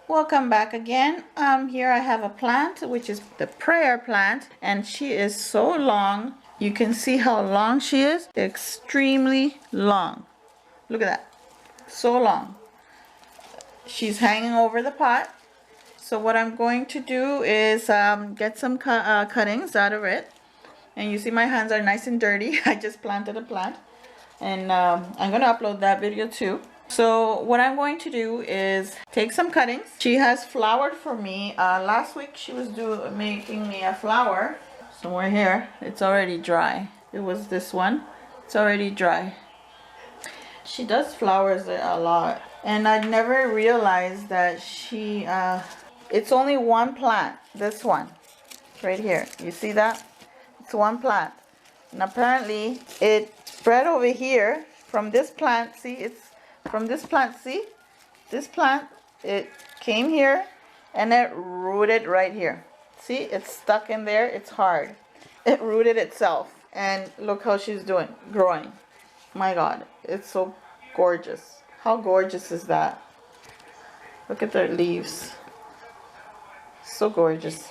Welcome back again. Here I have a plant, which is the prayer plant, and she is so long. You can see how long she is. Extremely long. Look at that. So long. She's hanging over the pot. So what I'm going to do is get some cuttings out of it. And you see my hands are nice and dirty. I just planted a plant. And I'm going to upload that video too. So what I'm going to do is take some cuttings. She has flowered for me. Last week she was making me a flower. Somewhere here. It's already dry. It was this one. It's already dry. She does flowers a lot. And I never realized that it's only one plant. This one. Right here. You see that? It's one plant. And apparently it spread over here from this plant. See, it's from this plant. See, this plant, it came here and it rooted right here. See, it's stuck in there. It's hard. It rooted itself. And look how she's growing. My God, it's so gorgeous. How gorgeous is that? Look at the leaves. So gorgeous.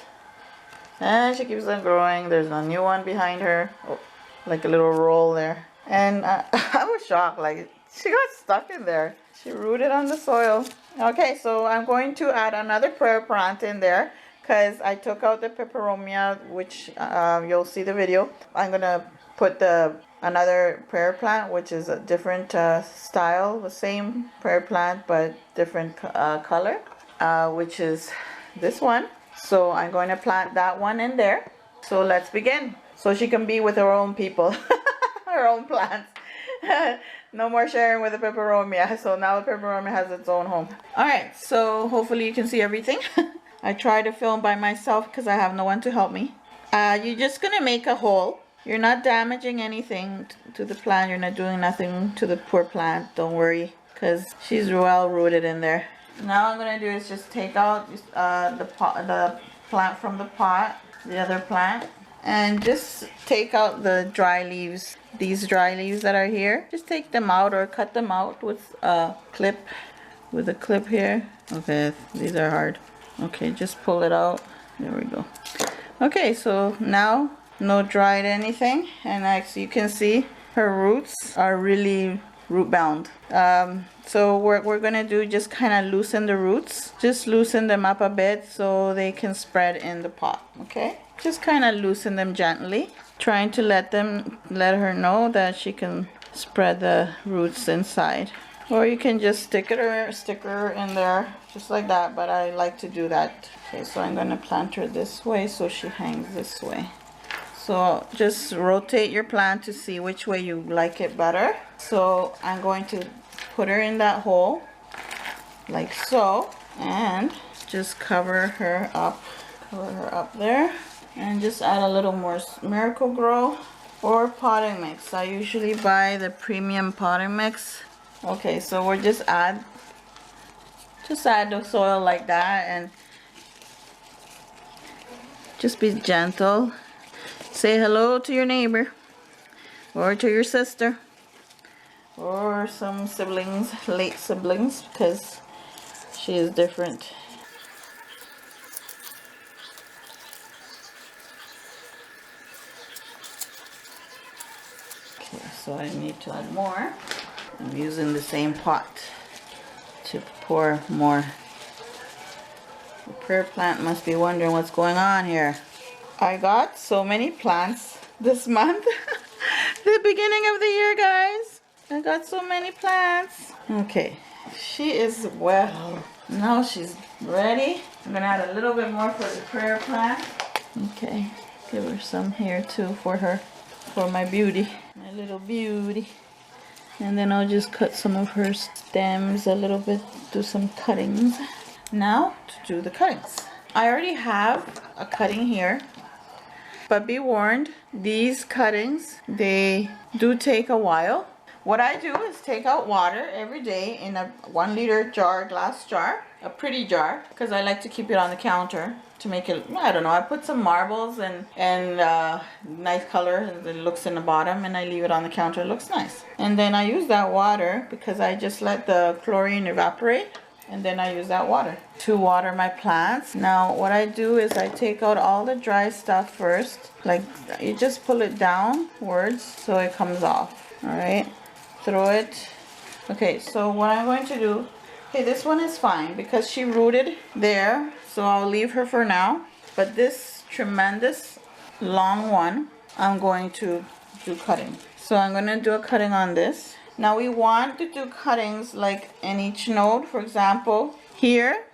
And she keeps on growing. There's a new one behind her. Oh, like a little roll there. And I was shocked. Like, she got stuck in there. She rooted on the soil. Okay, so I'm going to add another prayer plant in there. Because I took out the peperomia, which you'll see the video. I'm going to put another prayer plant, which is a different style. The same prayer plant, but different color. Which is this one. So I'm going to plant that one in there. So let's begin. So she can be with her own people. Her own plants. No more sharing with the peperomia. So now the peperomia has its own home. Alright, so hopefully you can see everything. I try to film by myself because I have no one to help me. You're just going to make a hole. You're not damaging anything to the plant. You're not doing nothing to the poor plant. Don't worry, because she's well rooted in there. Now I'm going to do is just take out the plant from the pot, the other plant, and just take out the dry leaves. These dry leaves that are here, just take them out or cut them out with a clip, here. Okay, these are hard. Okay, just pull it out. There we go. Okay, so now no dried anything, and as you can see, her roots are really root bound. So what we're gonna do, just kind of loosen the roots, just loosen them up a bit so they can spread in the pot. Okay, just kind of loosen them gently, trying to let her know that she can spread the roots inside. Or you can just stick her in there just like that, but I like to do that. Okay, so I'm gonna plant her this way so she hangs this way. So just rotate your plant to see which way you like it better. So I'm going to put her in that hole like so, and just cover her up there, and just add a little more Miracle-Gro or potting mix. I usually buy the premium potting mix. Okay, so we'll just add the soil like that, and just be gentle. Say hello to your neighbor, or to your sister, or some siblings, late siblings, because she is different. Okay, so I need to add more. I'm using the same pot to pour more. The prayer plant must be wondering what's going on here. I got so many plants this month. The beginning of the year, guys. I got so many plants. Okay, she is well. Now she's ready. I'm gonna add a little bit more for the prayer plant. Okay, give her some here too for my beauty, my little beauty. And then I'll just cut some of her stems a little bit, do some cuttings. Now to do the cuttings. I already have a cutting here, but be warned, these cuttings, they do take a while. What I do is take out water every day in a 1 liter jar, glass jar, a pretty jar, because I like to keep it on the counter to make it, I don't know, I put some marbles and nice color, and it looks in the bottom, and I leave it on the counter. It looks nice. And then I use that water because I just let the chlorine evaporate. and then I use that water to water my plants. Now what I do is I take out all the dry stuff first, like you just pull it downwards so it comes off. All right, throw it. Okay, so what I'm going to do, okay, this one is fine because she rooted there, so I'll leave her for now. But this tremendous long one, I'm going to do cutting. So I'm going to do a cutting on this. Now we want to do cuttings like in each node. For example, here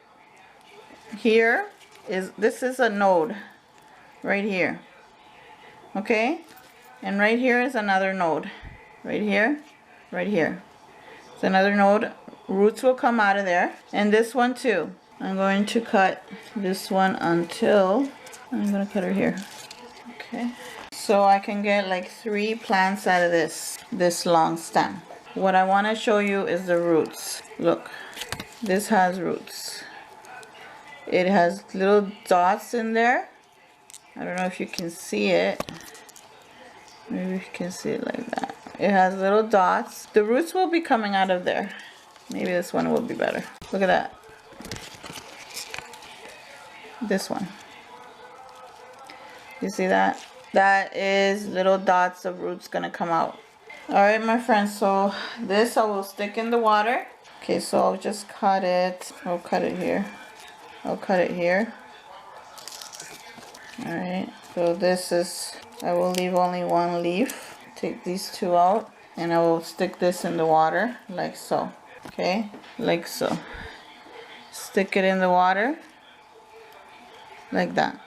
is, this is a node right here. Okay, and right here is another node. Right here, right here. It's another node. Roots will come out of there. And this one too. I'm going to cut this one until, I'm going to cut her here. Okay. So I can get like 3 plants out of this long stem. What I want to show you is the roots. Look, this has roots. It has little dots in there. I don't know if you can see it. Maybe you can see it like that. It has little dots. The roots will be coming out of there. Maybe this one will be better. Look at that. This one. You see that? That is little dots of roots gonna come out. Alright my friends, so this I will stick in the water. Okay, so I'll just cut it. I'll cut it here. I'll cut it here. Alright, so this is, I will leave only 1 leaf. Take these 2 out and I will stick this in the water like so. Okay, like so. Stick it in the water like that,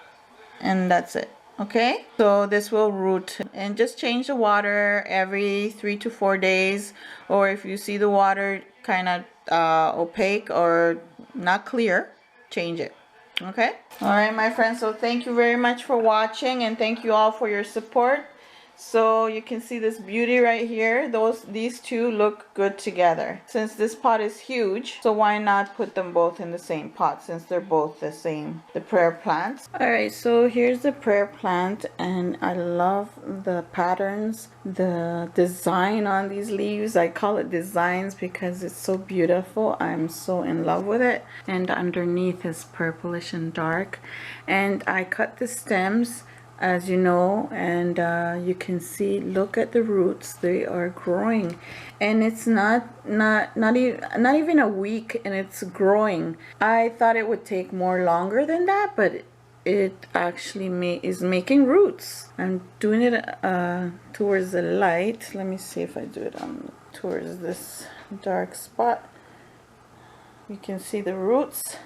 and that's it. Okay, so this will root, and just change the water every 3 to 4 days, or if you see the water kind of opaque or not clear, change it. Okay, all right my friends, so thank you very much for watching, and thank you all for your support. So you can see this beauty right here. These 2 look good together. Since this pot is huge, so why not put them both in the same pot, since they're both the same, the prayer plants. Alright, so here's the prayer plant, and I love the patterns, the design on these leaves. I call it designs because it's so beautiful. I'm so in love with it. And underneath is purplish and dark. And I cut the stems, as you know, and you can see, look at the roots, they are growing, and it's not even a week and it's growing. I thought it would take more longer than that, but it actually is making roots. I'm doing it towards the light. Let me see if I do it on towards this dark spot. You can see the roots.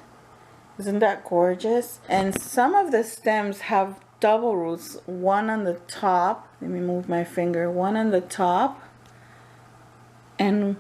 Isn't that gorgeous? And some of the stems have double roots, one on the top. Let me move my finger. One on the top, and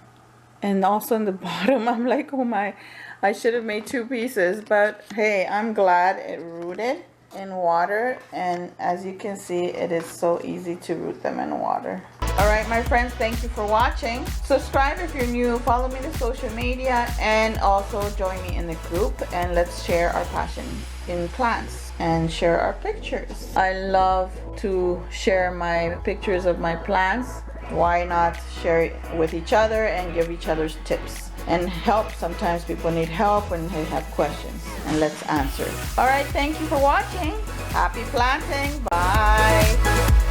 also on the bottom. I'm like, oh my, I should have made 2 pieces, but hey, I'm glad it rooted in water, and as you can see, it is so easy to root them in water. Alright my friends, thank you for watching. Subscribe if you're new, follow me on social media, and also join me in the group, and let's share our passion in plants and share our pictures. I love to share my pictures of my plants. Why not share it with each other and give each other tips and help? Sometimes people need help when they have questions, and let's answer. Alright, thank you for watching. Happy planting. Bye.